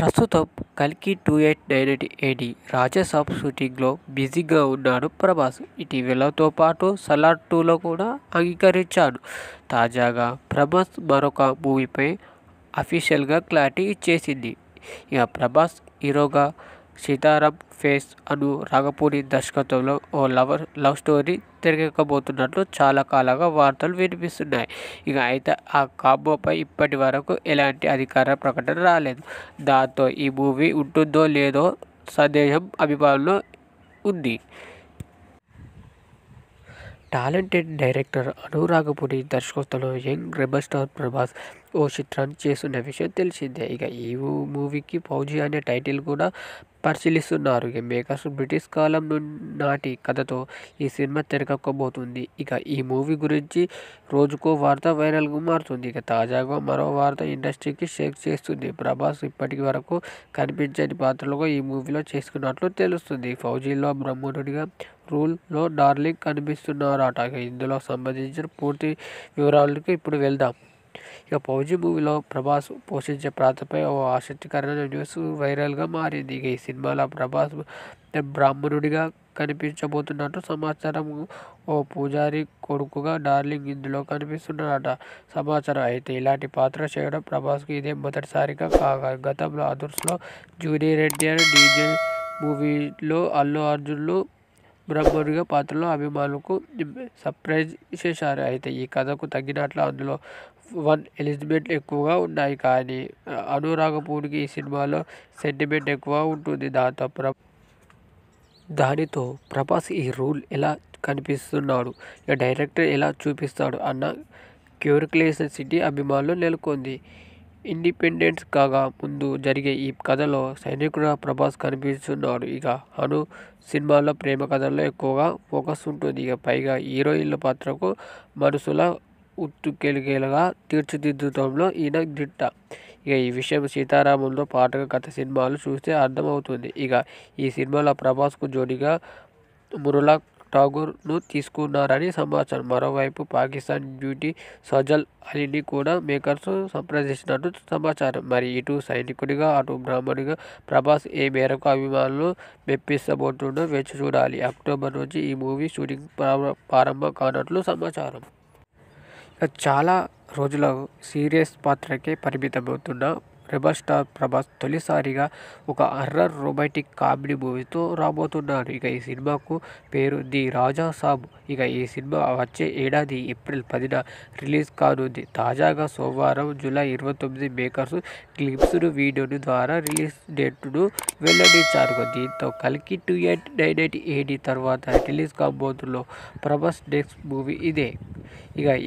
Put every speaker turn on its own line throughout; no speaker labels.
ప్రస్తుతం 'కల్కి 2898 ఏడీ రాజాసాబ్' షూటింగ్లో బిజీగా ఉన్నాడు ప్రభాస్. ఇటీవలతో పాటు 'సలార్ 2'లో కూడా అంగీకరించాడు. తాజాగా ప్రభాస్ మరొక మూవీపై అఫీషియల్గా క్లారిటీ ఇచ్చేసింది. ప్రభాస్ హీరోగా 'సీతారాం ఫేస్' అను రాఘపూడి దర్శకత్వంలో ఓ లవ్ స్టోరీ తెరకెక్కబోతున్నట్లు చాలా కాలంగా వార్తలు వినిపిస్తున్నాయి. అయితే ఆ కాంబోపై ఇప్పటి వరకు ఎలాంటి అధికార ప్రకటన రాలేదు. దాంతో ఈ మూవీ ఉంటుందో లేదో సందేహం అభిమానుల్లో ఉంది. టాలెంటెడ్ డైరెక్టర్ అను రాఘపూడి దర్శకత్వంలో యంగ్ రెబల్ స్టార్ ప్రభాస్ ఓ చిత్రాన్ని చేస్తున్న విషయం తెలిసిందే. ఈ మూవీకి 'ఫౌజీ' అనే టైటిల్ కూడా పరిశీలిస్తున్నారు. మేకర్స్ బ్రిటిష్ కాలం నాటి కథతో ఈ సినిమా తెరకెక్కబోతుంది. ఈ మూవీ గురించి రోజుకో వార్త వైరల్గా మారుతుంది. తాజాగా మరో వార్త ఇండస్ట్రీకి షేక్ చేస్తుంది. ప్రభాస్ ఇప్పటి వరకు కనిపించని పాత్రలుగా ఈ మూవీలో చేసుకున్నట్లు తెలుస్తుంది. 'ఫౌజీ'లో బ్రాహ్మణుడిగా, 'రూల్'లో డార్లింగ్ కనిపిస్తున్నారట. ఇందులో సంబంధించిన పూర్తి వివరాలకు ఇప్పుడు వెళ్దాం. 'ఫౌజీ' మూవీలో ప్రభాస్ పోషించే పాత్రపై ఓ ఆసక్తికరమైన న్యూస్ వైరల్గా మారింది. ఈ సినిమాలో ప్రభాస్ బ్రాహ్మణుడిగా కనిపించబోతున్నట్టు సమాచారం. ఓ పూజారి కొడుకుగా డార్లింగ్ ఇందులో కనిపిస్తున్నాడట సమాచారం. అయితే ఇలాంటి పాత్ర చేయడం ప్రభాస్కు ఇదే మొదటిసారిగా కాగా గతంలో 'అదుర్స్'లో జూనియర్ ఎన్టీఆర్, 'డీజే' మూవీలో అల్లు అర్జున్లు బ్రాహ్మణుడిగా పాత్రలో అభిమానులకు సర్ప్రైజ్ చేశారు. అయితే ఈ కథకు తగినట్లు అందులో ఫన్ ఎలిమెంట్ ఎక్కువగా ఉన్నాయి. కానీ అను రాఘపూడికి ఈ సినిమాలో సెంటిమెంట్ ఎక్కువ ఉంటుంది. దానితో ప్రభాస్ ఈ రోల్ ఎలా కనిపిస్తున్నాడు, డైరెక్టర్ ఎలా చూపిస్తాడు అన్న క్యూరియాసిటీ అభిమానుల్లో నెలకొంది. ఇండిపెండెన్స్ కాగా ముందు జరిగే ఈ కథలో సైనికుడిగా ప్రభాస్ కనిపిస్తున్నాడు. అను సినిమాలో ప్రేమ కథల్లో ఎక్కువగా ఫోకస్ ఉంటుంది. పైగా హీరోయిన్ల పాత్రకు మనసుల ఉత్తుకెలిగేలాగా తీర్చిదిద్దడంలో ఈయన దిట్ట. ఈ విషయం 'సీతారామం'తో పాటుగా గత సినిమాలు చూస్తే అర్థమవుతుంది. ఈ సినిమాలో ప్రభాస్కు జోడీగా మృణాల్ ఠాగూర్ను తీసుకున్నారని సమాచారం. మరోవైపు పాకిస్తాన్ బ్యూటీ సజల్ అలీని కూడా మేకర్స్ సంప్రదించినట్టు సమాచారం. మరి ఇటు సైనికుడిగా, అటు బ్రాహ్మణుడిగా ప్రభాస్ ఏ మేరకు అభిమానులు మెప్పించబోతుండో వేచి చూడాలి. అక్టోబర్ నుంచి ఈ మూవీ షూటింగ్ ప్రారంభం కానున్నట్లు సమాచారం. చాలా రోజులు సీరియస్ పాత్రకే పరిమితమవుతున్న రెబల్ స్టార్ ప్రభాస్ తొలిసారిగా ఒక హర్రర్ రొమాంటిక్ కామెడీ మూవీతో రాబోతున్నాడు. ఈ సినిమాకు పేరు 'ది రాజా సాబ్'. ఈ సినిమా వచ్చే ఏడాది ఏప్రిల్ 10న రిలీజ్ కానుంది. తాజాగా సోమవారం జూలై 29 మేకర్స్ గ్లింప్స్ వీడియో ద్వారా రిలీజ్ డేట్ను వెల్లడించారు. దీంతో 'కల్కి 2898 ఏడీ తర్వాత రిలీజ్ కాబోతున్న ప్రభాస్ నెక్స్ట్ మూవీ ఇదే.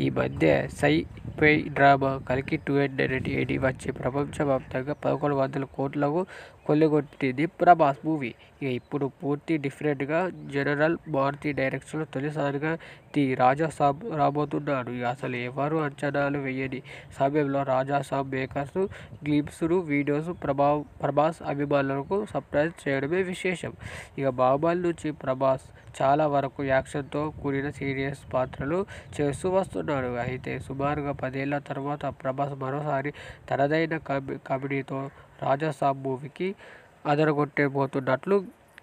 ఈ మధ్య సై-ఫై డ్రామా 'కల్కి 2898 ఏడీ వచ్చి ప్రపంచవ్యాప్తంగా 1100 కోట్లకు కొల్లగొట్టింది ప్రభాస్ మూవీ. ఇప్పుడు పూర్తి డిఫరెంట్గా జనరల్ మారుతి డైరెక్షన్లో తొలిసారిగా 'ది రాజాసాబ్' రాబోతున్నాడు. అసలు ఎవరూ అంచనాలు వేయని సమయంలో 'Raja Saab' makers glimpse videos Prabhas అభిమానులకు సర్ప్రైజ్ చేయడమే విశేషం. బాహుబలి నుంచి ప్రభాస్ చాలా వరకు యాక్షన్తో కూడిన సీరియస్ పాత్రలు చేస్తూ వస్తున్నాడు. అయితే సుమారుగా 10 ఏళ్ల తర్వాత ప్రభాస్ మరోసారి తనదైన కామెడీతో రాజాసాబ్ మూవీకి అదరగొట్టబోతున్నట్లు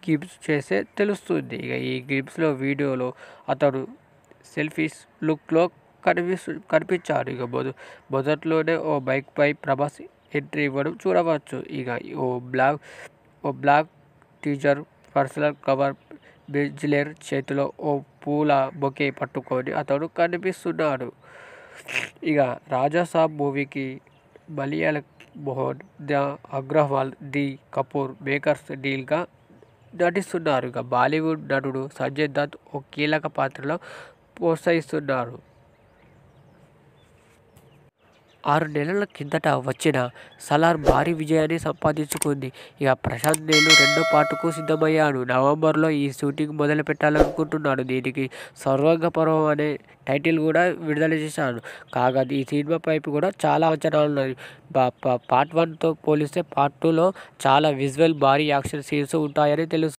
గ్లింప్స్ చేస్తే తెలుస్తుంది. ఈ గ్లింప్స్ వీడియోలో అతడు సెల్ఫిష్ లుక్లో కనిపించాడు. మొదట్లోనే ఓ బైక్పై ప్రభాస్ ఎంట్రీ ఇవ్వడం చూడవచ్చు. ఓ బ్లాక్ టీజర్ పర్సనల్ కవర్ బెంజ్లేర్ చేతిలో ఓ పూల బొకే పట్టుకొని అతడు కనిపిస్తున్నాడు. రాజాసాబ్ మూవీకి మలయాళ మోహన్ అగ్రవాల్, ది కపూర్ మేకర్స్ డీల్గా నటిస్తున్నారు. బాలీవుడ్ నటుడు సంజయ్ దత్ ఓ కీలక పాత్రలో ప్రోత్సహిస్తున్నారు. 6 నెలల కిందట వచ్చిన 'సలార్' భారీ విజయాన్ని సంపాదించుకుంది. ప్రశాంత్ నీల్ రెండో పార్ట్కు సిద్ధమయ్యాడు. నవంబర్లో ఈ షూటింగ్ మొదలు పెట్టాలనుకుంటున్నాడు. దీనికి 'స్వర్గ పర్వం' అనే టైటిల్ కూడా విడుదల చేశాడు. కాగా ఈ సినిమాపై కూడా చాలా అంచనాలున్నాయి. పార్ట్ 1తో పోలిస్తే పార్ట్ 2లో చాలా విజువల్, భారీ యాక్షన్ సీన్స్ ఉంటాయని తెలుస్తుంది.